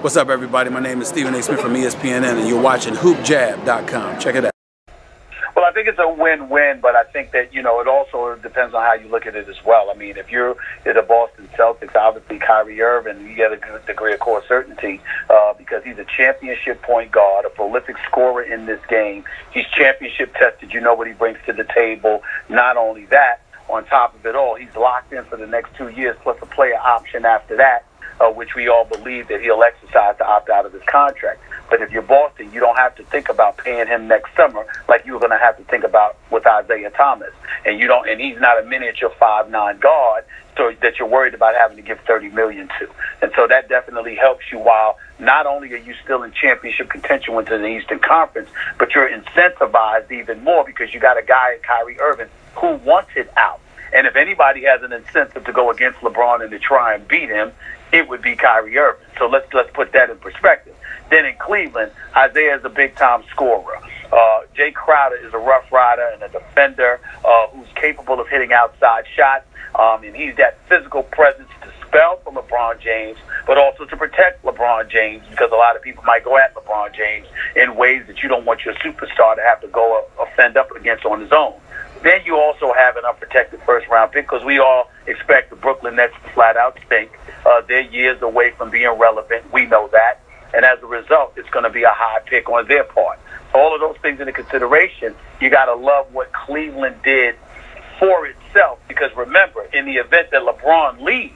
What's up, everybody? My name is Stephen A. Smith from ESPN, and you're watching HoopJab.com. Check it out. Well, I think it's a win-win, but I think that, it also depends on how you look at it as well. I mean, if you're the Boston Celtics, obviously Kyrie Irving, you get a good degree of core certainty because he's a championship point guard, a prolific scorer in this game. He's championship tested. You know what he brings to the table. Not only that, on top of it all, he's locked in for the next 2 years, plus a player option after that, which we all believe that he'll exercise to opt out of his contract. But if you're Boston, you don't have to think about paying him next summer like you were going to have to think about with Isaiah Thomas. And he's not a miniature 5'9" guard so that you're worried about having to give $30 million to. And so that definitely helps you while not only are you still in championship contention within the Eastern Conference, but you're incentivized even more because you got a guy in Kyrie Irving who wants it out. And if anybody has an incentive to go against LeBron and to try and beat him, it would be Kyrie Irving. So let's put that in perspective. Then in Cleveland, Isaiah is a big-time scorer. Jay Crowder is a rough rider and a defender who's capable of hitting outside shots. And he's that physical presence to spell for LeBron James, but also to protect LeBron James because a lot of people might go at LeBron James in ways that you don't want your superstar to have to go offend up against on his own. Then you also have an unprotected first-round pick because we all expect the Brooklyn Nets to flat out stink. They're years away from being relevant. We know that. And as a result, it's going to be a high pick on their part. All of those things into consideration, you got to love what Cleveland did for itself. Because remember, in the event that LeBron leaves,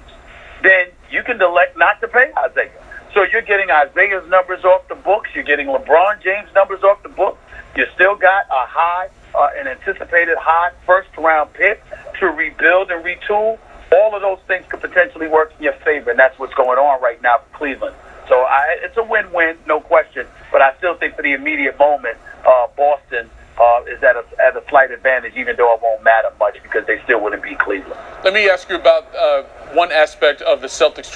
then you can elect not to pay Isaiah. So you're getting Isaiah's numbers off the books. You're getting LeBron James' numbers off the books. You still got a high, an anticipated high first-round pick to rebuild and retool. All of those things could potentially work in your favor, and that's what's going on right now for Cleveland. So it's a win-win, no question. But I still think for the immediate moment, Boston is at a slight advantage, even though it won't matter much because they still wouldn't beat Cleveland. Let me ask you about one aspect of the Celtics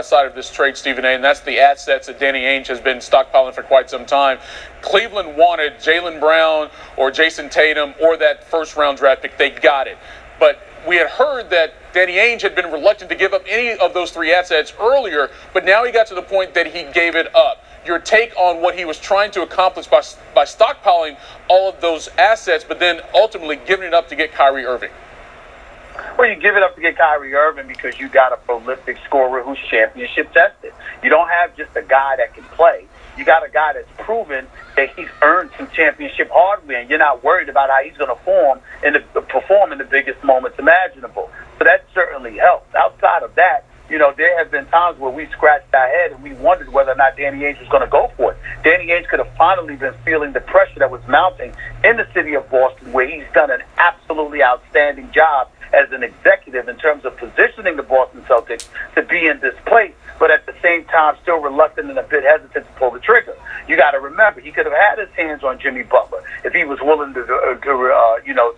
side of this trade, Stephen A., and that's the assets that Danny Ainge has been stockpiling for quite some time. Cleveland wanted Jaylen Brown or Jason Tatum or that first-round draft pick. They got it. But we had heard that Danny Ainge had been reluctant to give up any of those three assets earlier, but now he got to the point that he gave it up. Your take on what he was trying to accomplish by stockpiling all of those assets, but then ultimately giving it up to get Kyrie Irving? Well, you give it up to get Kyrie Irving because you got a prolific scorer who's championship tested. You don't have just a guy that can play. You got a guy that's proven that he's earned some championship hardware, and you're not worried about how he's going to perform in the biggest moments imaginable. So that certainly helps. Outside of that, there have been times where we scratched our head and we wondered whether or not Danny Ainge was going to go for it. Danny Ainge could have finally been feeling the pressure that was mounting in the city of Boston, where he's done an absolutely outstanding job as an executive in terms of positioning the Boston Celtics to be in this place, but at the same time still reluctant and a bit hesitant to pull the trigger. You got to remember, he could have had his hands on Jimmy Butler if he was willing to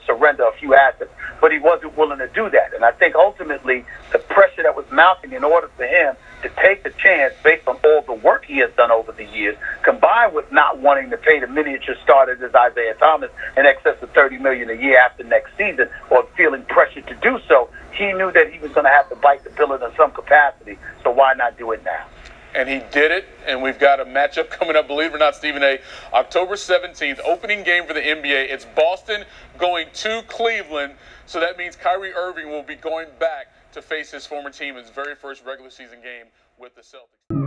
surrender a few assets, but he wasn't willing to do that. And I think ultimately the pressure that was mounting in order for him to take the chance based on all the work he has done over the years, combined with not wanting to pay the miniature starters as Isaiah Thomas in excess of $30 million a year after next season, or feeling pressured to do so, he knew that he was going to have to bite the bullet in some capacity. So why not do it now? And he did it, and we've got a matchup coming up, believe it or not, Stephen A., October 17th, opening game for the NBA. It's Boston going to Cleveland, so that means Kyrie Irving will be going back to face his former team in his very first regular season game with the Celtics.